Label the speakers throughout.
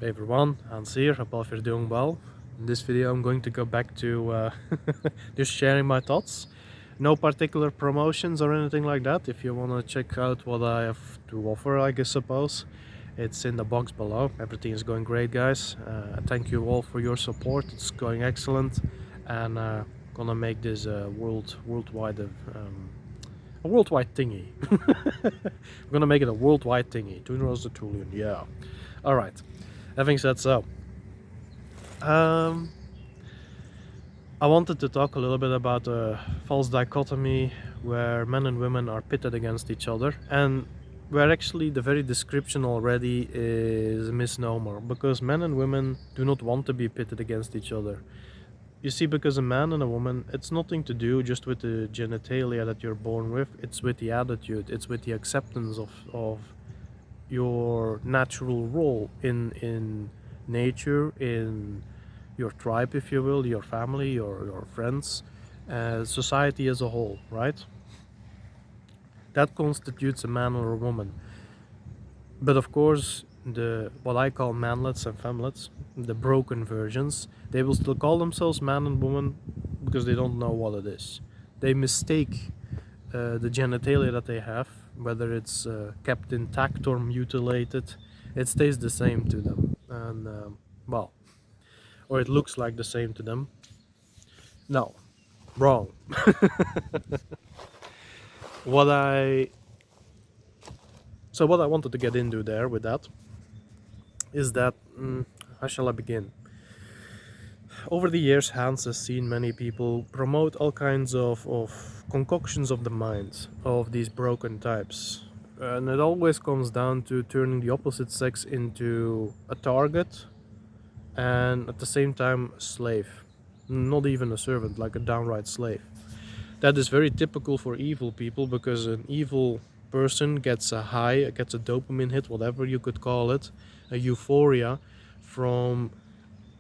Speaker 1: Hey everyone, Hanz here. Hope you're doing well. In this video I'm going to go back to just sharing my thoughts. No particular promotions or anything like that. If you want to check out what I have to offer, I suppose, it's in the box below. Everything is going great, guys. Thank you all for your support. It's going excellent, and gonna make this a worldwide thingy. I'm gonna make it a worldwide thingy. Thunraz the Thulian, yeah. All right. Having said so, I wanted to talk a little bit about a false dichotomy where men and women are pitted against each other, and where actually the very description already is a misnomer, because men and women do not want to be pitted against each other. You see, because a man and a woman, it's nothing to do just with the genitalia that you're born with, it's with the attitude, it's with the acceptance of your natural role in nature, in your tribe, if you will, your family, your friends, society as a whole, right? That constitutes a man or a woman. But of course, the what I call manlets and femlets, the broken versions, they will still call themselves man and woman because they don't know what it is. They mistake the genitalia that they have, whether it's kept intact or mutilated, it stays the same to them, and well, or it looks like the same to them. No, wrong. what I wanted to get into there with that is that how shall I begin? Over the years, Hanz has seen many people promote all kinds of concoctions of the mind of these broken types. And it always comes down to turning the opposite sex into a target and at the same time a slave. Not even a servant, like a downright slave. That is very typical for evil people, because an evil person gets a high, gets a dopamine hit, whatever you could call it, a euphoria from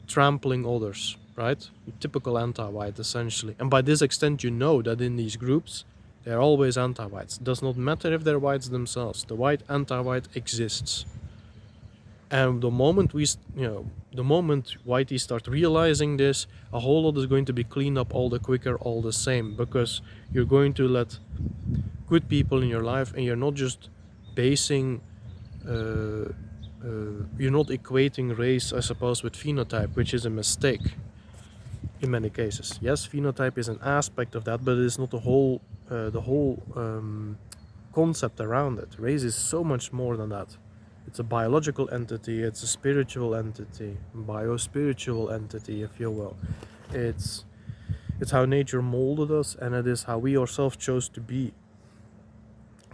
Speaker 1: trampling others, right? Typical anti-white, essentially. And by this extent, you know that in these groups, they're always anti-whites. Does not matter if they're whites themselves. The white anti-white exists. And the moment the moment whiteys start realizing this, a whole lot is going to be cleaned up all the quicker, all the same, because you're going to let good people in your life, and you're not just basing you're not equating race, I suppose, with phenotype, which is a mistake in many cases. Yes, phenotype is an aspect of that, but it is not the whole concept around it. Race is so much more than that. It's a biological entity, it's a spiritual entity, bio-spiritual entity, if you will. It's how nature molded us, and it is how we ourselves chose to be.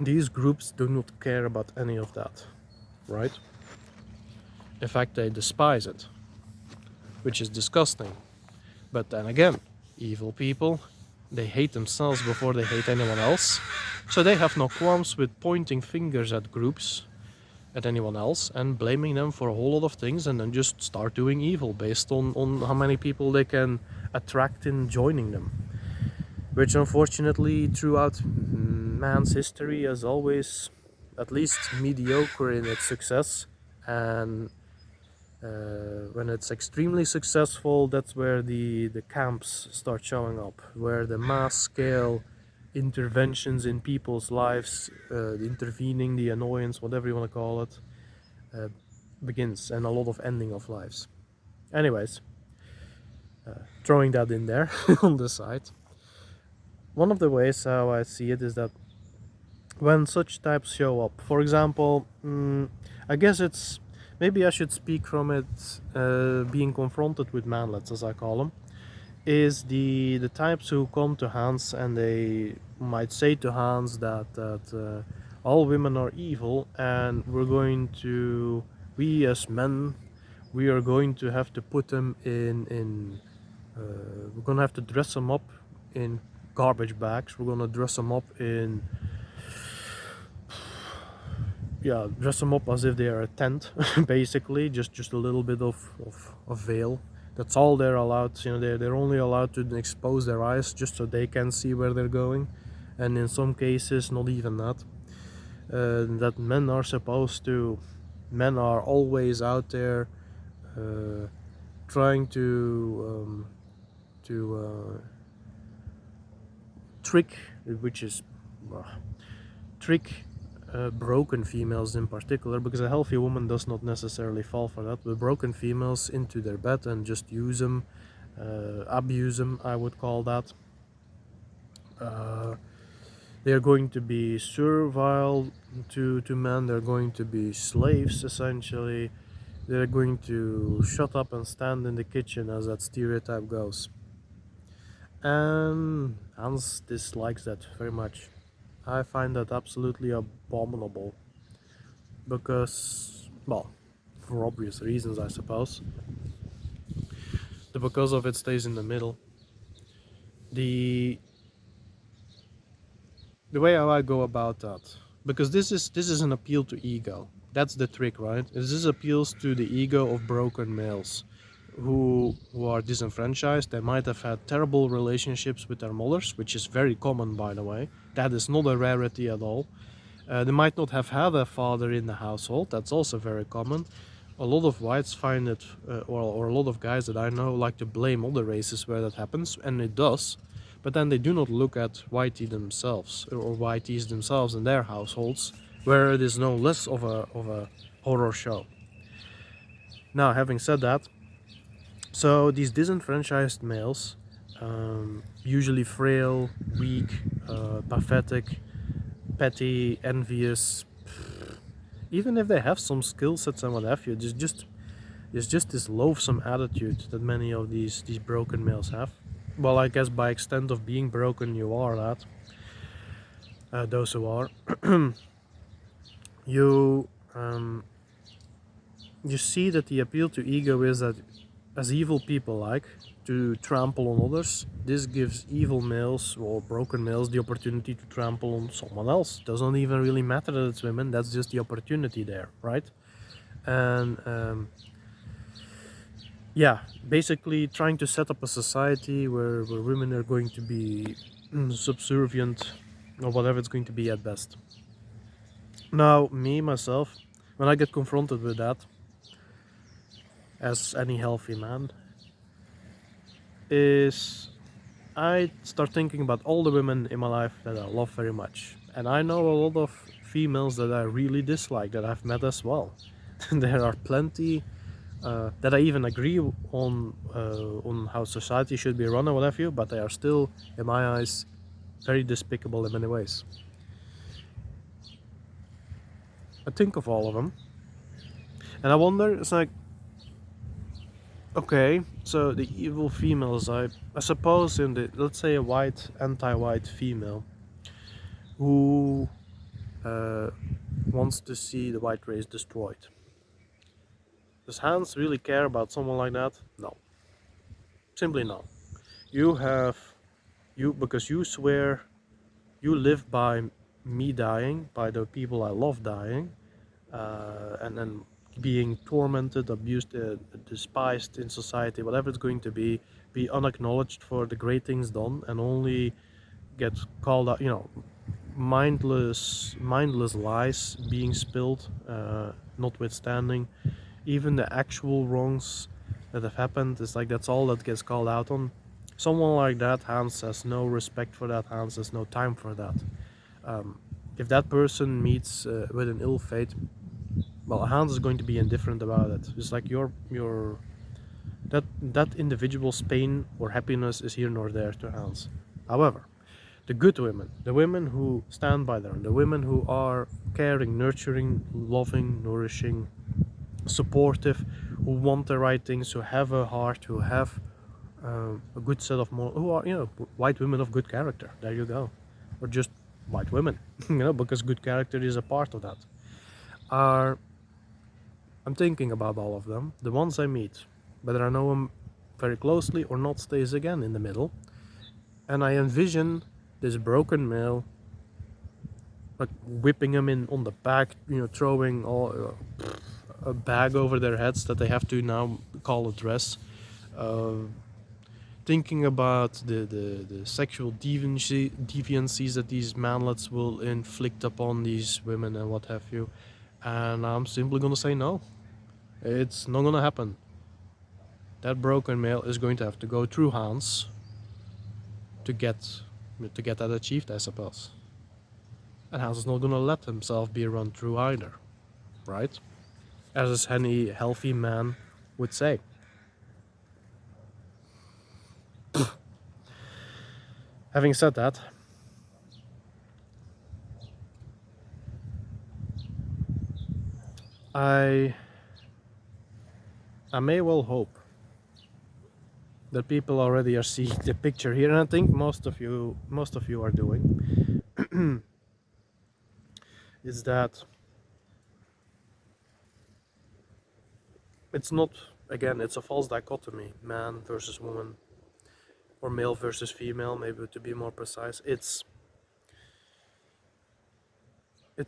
Speaker 1: These groups do not care about any of that, right? In fact, they despise it, which is disgusting. But then again, evil people, they hate themselves before they hate anyone else. So they have no qualms with pointing fingers at groups, at anyone else, and blaming them for a whole lot of things, and then just start doing evil based on how many people they can attract in joining them. Which unfortunately, throughout man's history, is always at least mediocre in its success, and when it's extremely successful, that's where the camps start showing up, where the mass scale interventions in people's lives, the intervening, the annoyance, whatever you want to call it, begins, and a lot of ending of lives. Anyways, throwing that in there on the side. One of the ways how I see it is that when such types show up, for example, I guess it's, maybe I should speak from it being confronted with manlets, as I call them, is the types who come to Hanz and they might say to Hanz that all women are evil, and we as men, we are going to have to put them we're going to have to dress them up in garbage bags, we're going to dress them up in dress them up as if they are a tent, basically, just a little bit of veil. That's all they're allowed. They're only allowed to expose their eyes just so they can see where they're going, and in some cases, not even that. That men are always out there trying to trick, which is trick broken females in particular, because a healthy woman does not necessarily fall for that, but broken females into their bed and just use them, abuse them, I would call that. They are going to be servile to men, they're going to be slaves essentially, they're going to shut up and stand in the kitchen, as that stereotype goes. And Hans dislikes that very much. I find that absolutely abominable because, well, for obvious reasons, I suppose. The because of it stays in the middle. The way how I go about that, because this is an appeal to ego. That's the trick, right? This appeals to the ego of broken males who are disenfranchised. They might have had terrible relationships with their mothers, which is very common, by the way. That is not a rarity at all. They might not have had a father in the household. That's also very common. A lot of whites find it, or a lot of guys that I know like to blame other races where that happens, and it does. But then they do not look at whitey themselves, or whiteys themselves in their households, where it is no less of a horror show. Now, having said that, so these disenfranchised males, usually frail, weak, pathetic, petty, envious, even if they have some skill sets and what have you, there's just this loathsome attitude that many of these broken males have. Well, I guess by extent of being broken, you are that. Those who are, you you see that the appeal to ego is that, as evil people like to trample on others, this gives evil males or broken males the opportunity to trample on someone else. Doesn't even really matter that it's women, that's just the opportunity there, right? And yeah, basically trying to set up a society where women are going to be subservient or whatever it's going to be at best. Now, me, myself, when I get confronted with that, as any healthy man, is I start thinking about all the women in my life that I love very much. And I know a lot of females that I really dislike that I've met as well. There are plenty that I even agree on how society should be run and what have you, but they are still, in my eyes, very despicable in many ways. I think of all of them, and I wonder, it's like, okay, so the evil females, I suppose in the, let's say a white, anti-white female who wants to see the white race destroyed. Does Hanz really care about someone like that? No. Simply no. Because you swear, you live by me dying, by the people I love dying, and then being tormented, abused, despised in society, whatever it's going to be unacknowledged for the great things done, and only get called out, mindless lies being spilled, notwithstanding even the actual wrongs that have happened. It's like that's all that gets called out on. Someone like that, Hanz has no respect for that. Hanz has no time for that. If that person meets with an ill fate, well, Hanz is going to be indifferent about it. It's like your that individual's pain or happiness is here nor there to Hanz. However, the good women, the women who stand by them, the women who are caring, nurturing, loving, nourishing, supportive, who want the right things, who have a heart, who have a good set of more, who are white women of good character. There you go, or just white women, because good character is a part of that. I'm thinking about all of them. The ones I meet, whether I know them very closely or not, stays again in the middle, and I envision this broken male, like whipping him in on the back, throwing all a bag over their heads that they have to now call a dress. Thinking about the sexual deviancies that these manlets will inflict upon these women and what have you, and I'm simply gonna say no. It's not gonna happen. that broken male is going to have to go through Hanz to get that achieved, I suppose. And Hanz is not gonna let himself be run through either, right? As any healthy man would say. Having said that, I may well hope that people already are seeing the picture here, and I think most of you are doing, is that it's not, again, it's a false dichotomy, man versus woman, or male versus female, maybe to be more precise. It's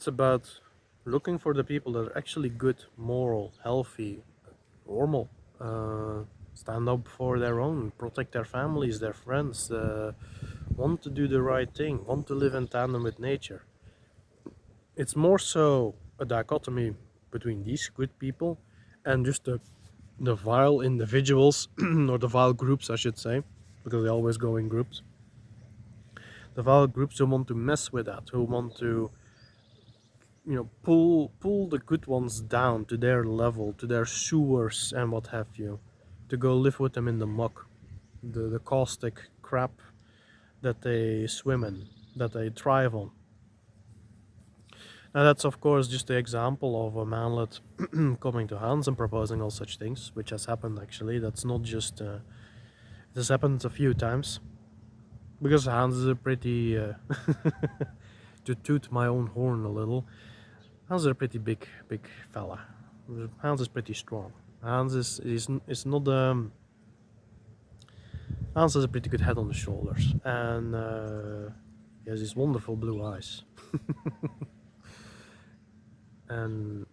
Speaker 1: about looking for the people that are actually good, moral, healthy, normal, stand up for their own, protect their families, their friends, want to do the right thing, want to live in tandem with nature. It's more so a dichotomy between these good people and just the vile individuals, or the vile groups, I should say, because they always go in groups. The vile groups who want to mess with that, who want to, pull the good ones down to their level, to their sewers and what have you, to go live with them in the muck, the caustic crap that they swim in, that they thrive on. Now that's of course just the example of a manlet coming to Hanz and proposing all such things, which has happened actually. That's not just, it has happened a few times, because Hanz is a pretty, to toot my own horn a little, Hanz is a pretty big fella. Hanz is pretty strong. Hanz is not Hanz has a pretty good head on the shoulders, and he has these wonderful blue eyes. And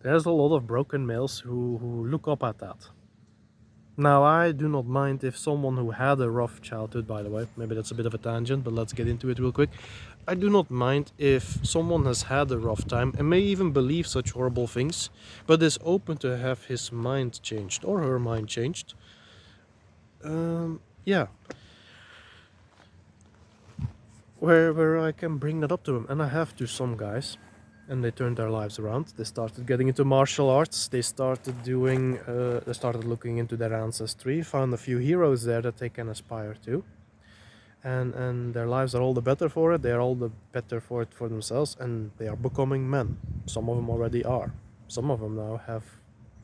Speaker 1: there's a lot of broken males who look up at that. Now, I do not mind if someone who had a rough childhood, by the way, maybe that's a bit of a tangent, but let's get into it real quick. I do not mind if someone has had a rough time and may even believe such horrible things, but is open to have his mind changed or her mind changed. Yeah. Where I can bring that up to them, and I have to some guys. And they turned their lives around. They started getting into martial arts. They started doing. They started looking into their ancestry. Found a few heroes there that they can aspire to. And their lives are all the better for it. They are all the better for it for themselves, and they are becoming men. Some of them already are. Some of them now have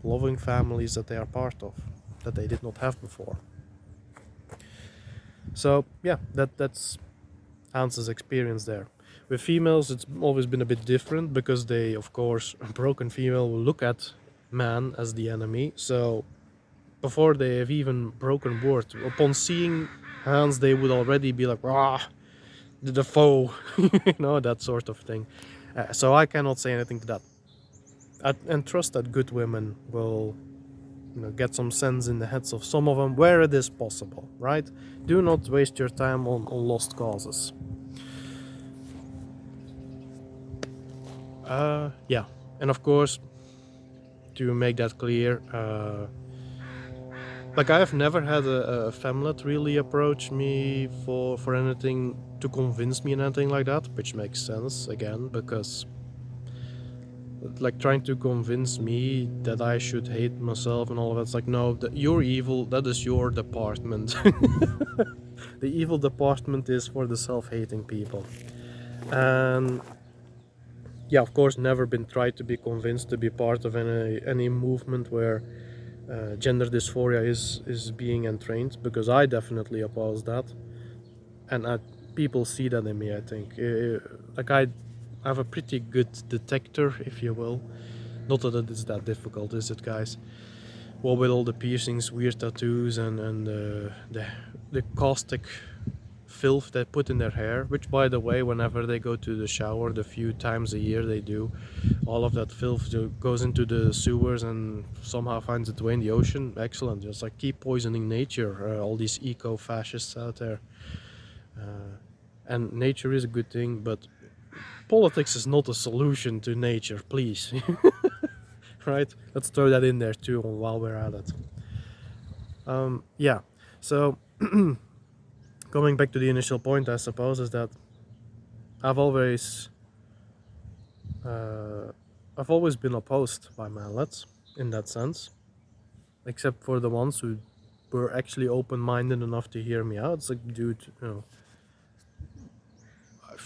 Speaker 1: loving families that they are part of, that they did not have before. So yeah, that's Hanz's experience there. With females, it's always been a bit different, because they, of course, a broken female will look at man as the enemy. So before they have even broken word, upon seeing Hanz, they would already be like, the foe, that sort of thing. So I cannot say anything to that. And trust that good women will, get some sense in the heads of some of them where it is possible, right? Do not waste your time on lost causes. Yeah, and of course, to make that clear, like I have never had a femlet really approach me for anything, to convince me in anything like that, which makes sense again, because like trying to convince me that I should hate myself and all of that, it's like, no, you're evil, that is your department. The evil department is for the self-hating people. And yeah, of course, never been tried to be convinced to be part of any movement where gender dysphoria is being entrained, because I definitely oppose that, and people see that in me. I think like I have a pretty good detector, if you will. Not that it is that difficult, is it, guys? Well, with all the piercings, weird tattoos, and the caustic filth they put in their hair, which, by the way, whenever they go to the shower, the few times a year they do, all of that filth goes into the sewers and somehow finds its way in the ocean. Excellent. Just like keep poisoning nature, all these eco-fascists out there. And nature is a good thing, but politics is not a solution to nature, please. Right? Let's throw that in there too while we're at it. Yeah. So going back to the initial point, I suppose, is that I've always uh, I've always been opposed by manlets in that sense, except for the ones who were actually open-minded enough to hear me out. It's like, dude,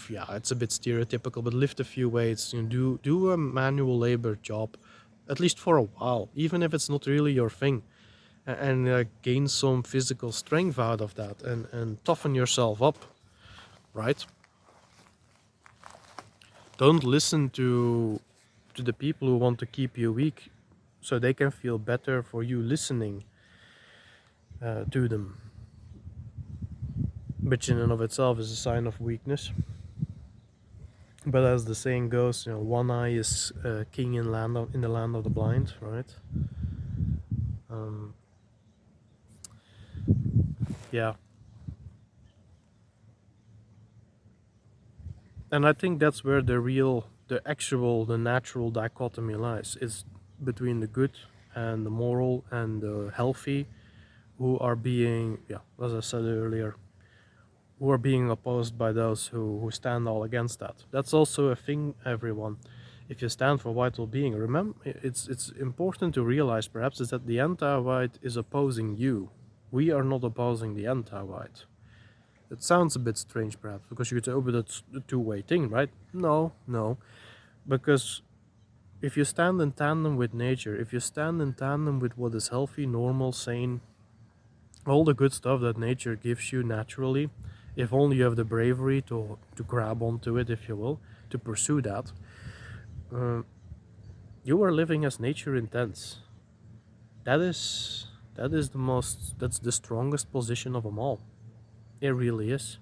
Speaker 1: yeah, it's a bit stereotypical, but lift a few weights, do a manual labor job, at least for a while, even if it's not really your thing, and gain some physical strength out of that, and toughen yourself up, right? Don't listen to the people who want to keep you weak, so they can feel better for you listening to them, which in and of itself is a sign of weakness. But as the saying goes, one eye is king in the land of the blind, right? Um, yeah, and I think that's where the natural dichotomy lies. It's between the good and the moral and the healthy, who are being, yeah, as I said earlier, who are being opposed by those who stand all against that. That's also a thing, everyone. If you stand for white well-being, remember, it's important to realize perhaps is that the anti-white is opposing you. We are not opposing the anti-white. It sounds a bit strange perhaps, because you could say, oh, but that's a two-way thing, right? No. Because if you stand in tandem with nature, if you stand in tandem with what is healthy, normal, sane, all the good stuff that nature gives you naturally, if only you have the bravery to grab onto it, if you will, to pursue that, uh, you are living as nature intends. That is that's the strongest position of them all. It really is.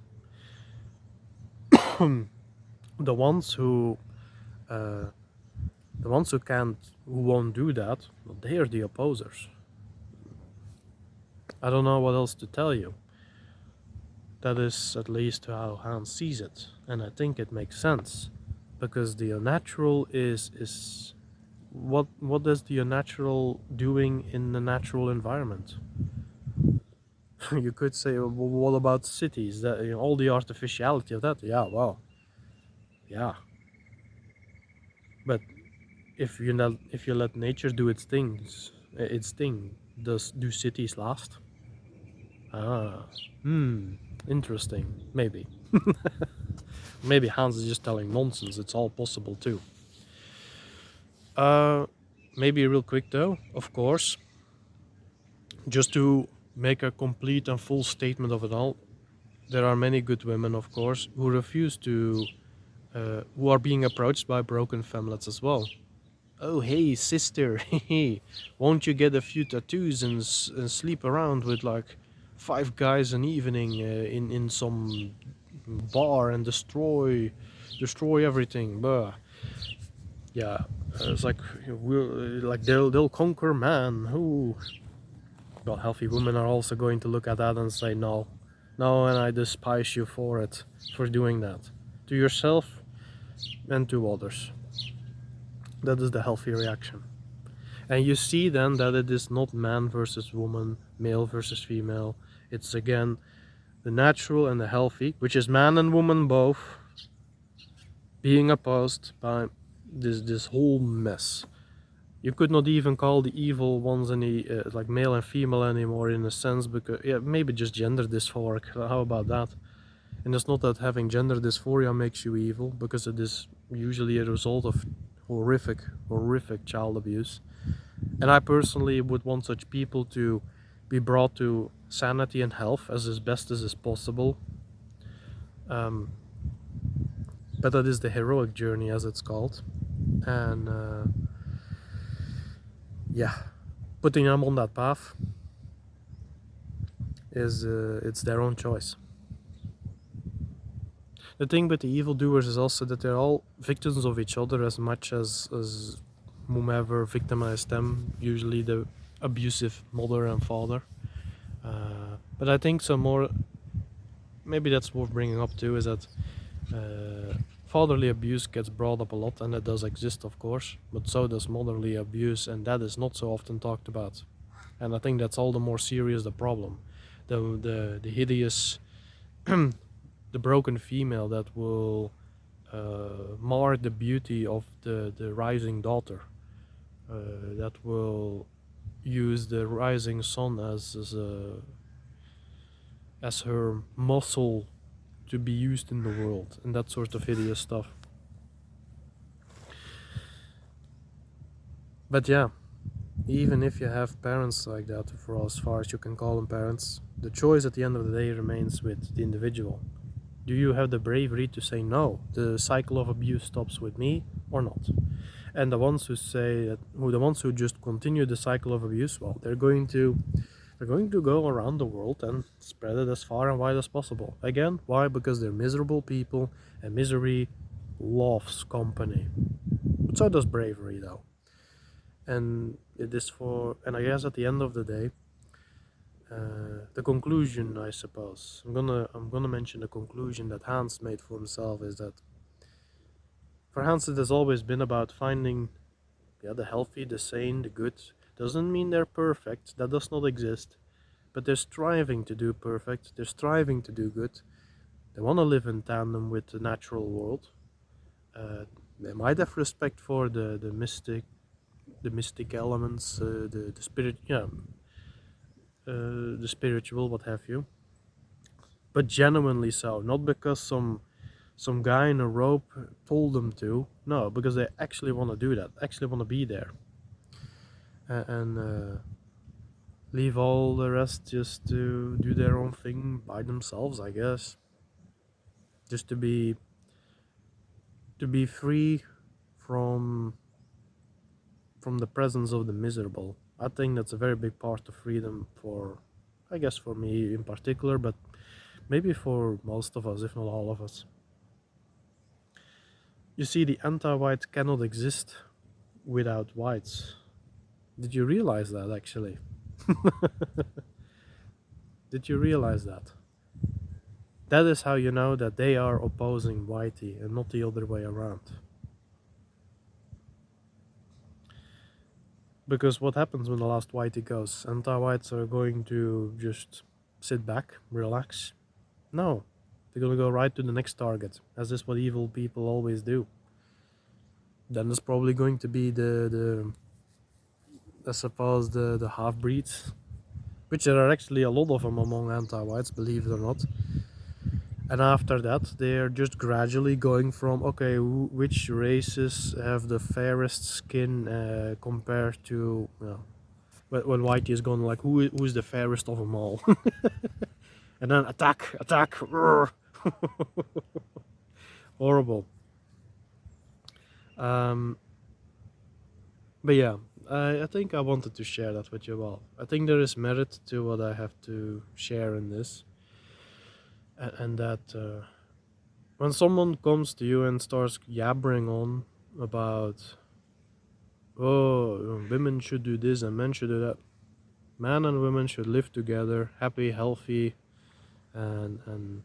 Speaker 1: The ones who uh, who won't do that, well, they are the opposers. I don't know what else to tell you. That is at least how Hanz sees it, and I think it makes sense, because the unnatural is what is the unnatural doing in the natural environment? You could say, well, what about cities? That all the artificiality of that. Yeah, well, yeah, but if you let nature do its thing, do cities last? Ah, interesting. Maybe Hans is just telling nonsense. It's all possible too. Uh, Maybe real quick though, of course, just to make a complete and full statement of it all, there are many good women, of course, who refuse to, who are being approached by broken femlets as well. Oh, hey, sister, hey, won't you get a few tattoos and sleep around with like 5 guys an evening in some bar and destroy everything? Bah. Yeah, it's like they'll conquer man. Who? Well, healthy women are also going to look at that and say no, and I despise you for it, for doing that to yourself and to others. That is the healthy reaction. And you see then that it is not man versus woman, male versus female. It's again the natural and the healthy, which is man and woman both, being opposed by this whole mess. You could not even call the evil ones any like male and female anymore in a sense, because yeah, maybe just gender dysphoric. How about that? And it's not that having gender dysphoria makes you evil, because it is usually a result of horrific child abuse. And I personally would want such people to be brought to sanity and health as best as is possible. Um, but that is the heroic journey, as it's called. And yeah, putting them on that path is it's their own choice. The thing with the evildoers is also that they're all victims of each other as much as whomever victimized them, usually the abusive mother and father. But I think some more, maybe that's worth bringing up too, is that fatherly abuse gets brought up a lot, and it does exist, of course, but so does motherly abuse, and that is not so often talked about. And I think that's all the more serious the problem. The hideous, the broken female that will mar the beauty of the rising daughter, that will use the rising sun as her muscle to be used in the world, and that sort of hideous stuff. But yeah, even if you have parents like that, for as far as you can call them parents, the choice at the end of the day remains with the individual. Do you have the bravery to say no? The cycle of abuse stops with me, or not? And the ones who say that, the ones who just continue the cycle of abuse, well, they're going to go around the world and spread it as far and wide as possible. Again, why? Because they're miserable people, and misery loves company. But so does bravery, though. And it is and I guess at the end of the day, the conclusion, I suppose, I'm gonna mention the conclusion that Hanz made for himself, is that for Hanz it has always been about finding, the healthy, the sane, the good. Doesn't mean they're perfect, that does not exist, but they're striving to do perfect, they're striving to do good. They want to live in tandem with the natural world. They might have respect for the mystic elements, the spirit, the spiritual, what have you, but genuinely so, not because some guy in a rope told them to. No, because they actually want to do that, actually want to be there, and leave all the rest just to do their own thing by themselves, I guess. Just to be free from the presence of the miserable. I think that's a very big part of freedom, for, I guess, for me in particular, but maybe for most of us, if not all of us. You see, the anti-white cannot exist without whites. Did you realize that, actually? Did you realize that? That is how you know that they are opposing whitey and not the other way around. Because what happens when the last whitey goes? Anti-whites are going to just sit back, relax? No. They're gonna go right to the next target, as is what evil people always do. Then there's probably going to be the I suppose the half-breeds, which there are actually a lot of them among anti-whites, believe it or not. And after that, they're just gradually going from, okay, which races have the fairest skin compared to, when whitey is gone, like, who's the fairest of them all? And then attack, horrible. But yeah, I think I wanted to share that with you all. I think there is merit to what I have to share in this, and that when someone comes to you and starts yabbering on about, oh, women should do this and men should do that, man and women should live together, happy, healthy, and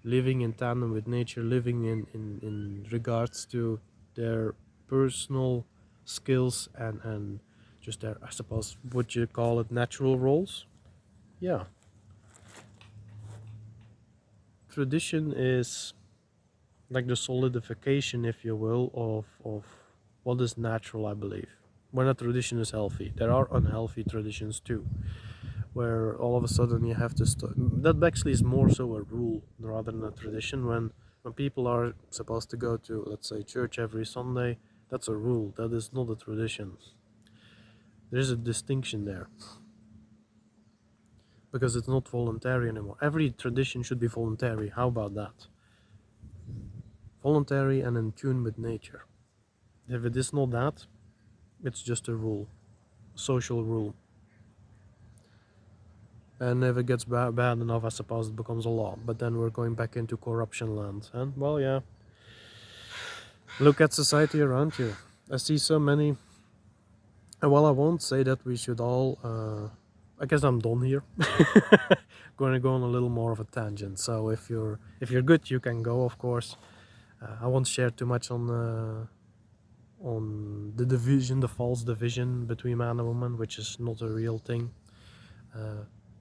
Speaker 1: living in tandem with nature, living in regards to their personal skills and just their, I suppose, would you call it, natural roles? Yeah. Tradition is like the solidification, if you will, of what is natural, I believe. When a tradition is healthy, there are unhealthy traditions too, where all of a sudden you have to that actually is more so a rule rather than a tradition. When people are supposed to go to, let's say, church every Sunday, that's a rule, that is not a tradition. There's a distinction there, because it's not voluntary anymore. Every tradition should be voluntary. How about that? Voluntary and in tune with nature. If it is not that, it's just a rule, a social rule. And if it gets bad enough, I suppose it becomes a law. But then we're going back into corruption land. And, well, yeah. Look at society around you. I see so many. And while I won't say that we should all, I guess I'm done here. Going to go on a little more of a tangent. So if you're good, you can go, of course. I won't share too much on on the division, the false division between man and woman, which is not a real thing.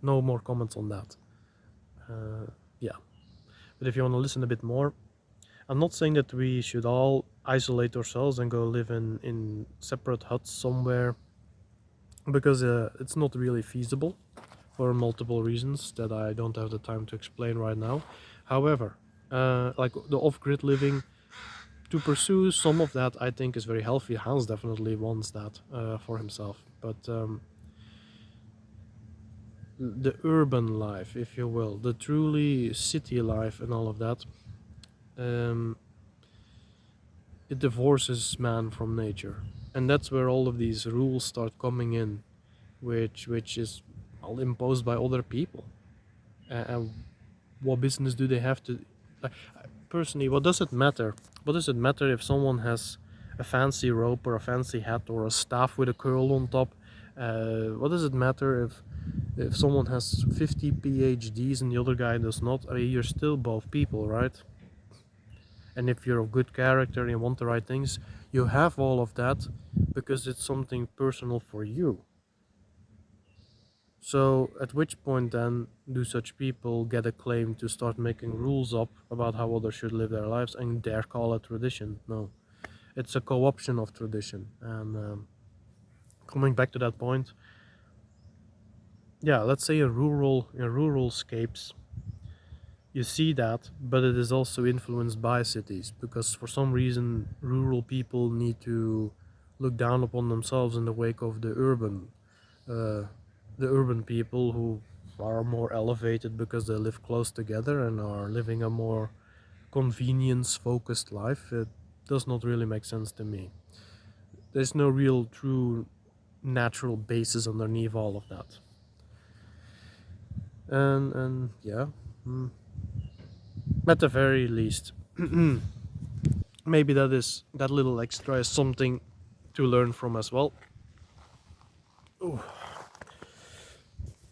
Speaker 1: No more comments on that. Yeah, but if you want to listen a bit more, I'm not saying that we should all isolate ourselves and go live in separate huts somewhere, because it's not really feasible for multiple reasons that I don't have the time to explain right now. However, like the off-grid living, to pursue some of that, I think is very healthy. Hanz definitely wants that for himself, but the urban life, if you will, the truly city life and all of that, it divorces man from nature, and that's where all of these rules start coming in, which is all imposed by other people. And what business do they have to? Like, personally, what does it matter? What does it matter if someone has a fancy rope or a fancy hat or a staff with a curl on top? What does it matter if someone has 50 PhDs and the other guy does not? I mean, you're still both people, right? And if you're of good character and you want the right things, you have all of that because it's something personal for you. So at which point then do such people get a claim to start making rules up about how others should live their lives and dare call it tradition? No, it's a co-option of tradition. And coming back to that point, yeah, let's say in rural scapes, you see that, but it is also influenced by cities, because for some reason rural people need to look down upon themselves in the wake of uh, the urban people who are more elevated because they live close together and are living a more convenience focused life. It does not really make sense to me. There's no real true natural basis underneath all of that. And yeah, at the very least, maybe that little extra is something to learn from as well. Ooh.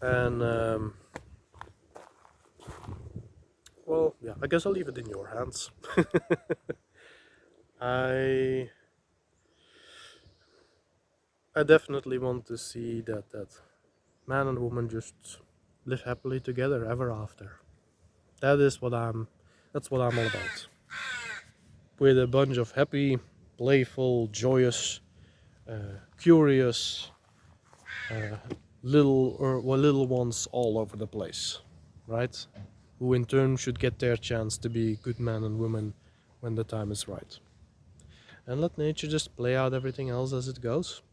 Speaker 1: And well, yeah, I guess I'll leave it in your hands. I I definitely want to see that man and woman just live happily together ever after. That's what I'm all about. With a bunch of happy, playful, joyous, curious, uh, little ones all over the place, right? Who in turn should get their chance to be good men and women when the time is right. And let nature just play out everything else as it goes.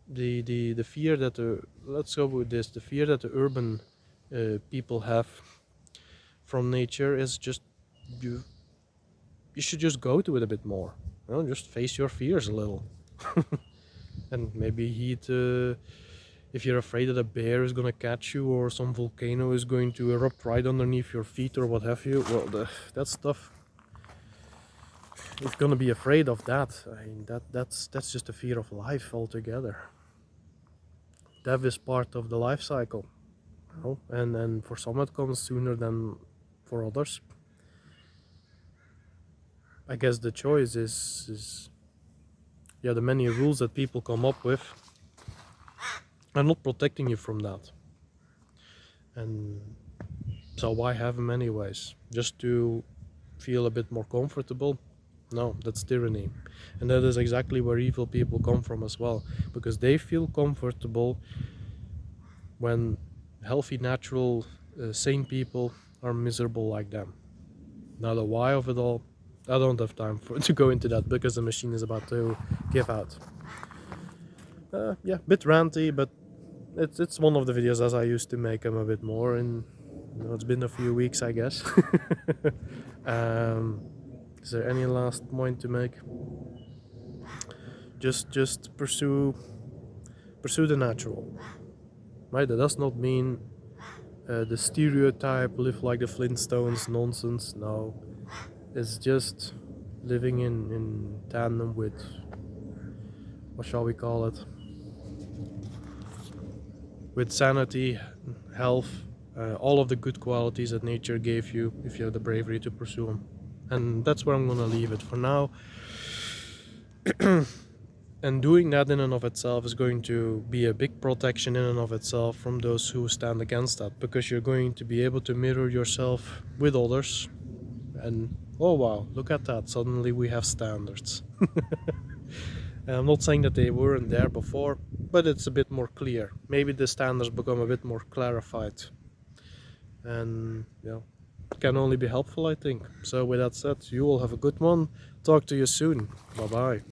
Speaker 1: The fear that let's go with this, the fear that the urban people have from nature is just you you should just go to it a bit more. You know, just face your fears a little. And maybe if you're afraid that a bear is gonna catch you or some volcano is going to erupt right underneath your feet or what have you, well, that stuff, if you're gonna be afraid of that, I mean, that's just a fear of life altogether. Death is part of the life cycle, you know? And for some it comes sooner than for others. I guess the choice is yeah, the many rules that people come up with are not protecting you from that. And so why have them anyways? Just to feel a bit more comfortable? No, that's tyranny. And that is exactly where evil people come from as well, because they feel comfortable when healthy, natural, sane people are miserable like them. Now the why of it all, I don't have time to go into that because the machine is about to give out. Yeah, bit ranty, but it's one of the videos as I used to make them a bit more, and you know, it's been a few weeks, I guess. Is there any last point to make? Just pursue the natural, right? That does not mean the stereotype live like the Flintstones nonsense. No, it's just living in tandem with, what shall we call it, with sanity, health, all of the good qualities that nature gave you if you have the bravery to pursue them. And that's where I'm gonna leave it for now. And doing that in and of itself is going to be a big protection in and of itself from those who stand against that, because you're going to be able to mirror yourself with others. And oh wow, look at that, suddenly we have standards. And I'm not saying that they weren't there before, but it's a bit more clear. Maybe the standards become a bit more clarified. And yeah, it can only be helpful, I think. So with that said, you all have a good one. Talk to you soon. Bye bye.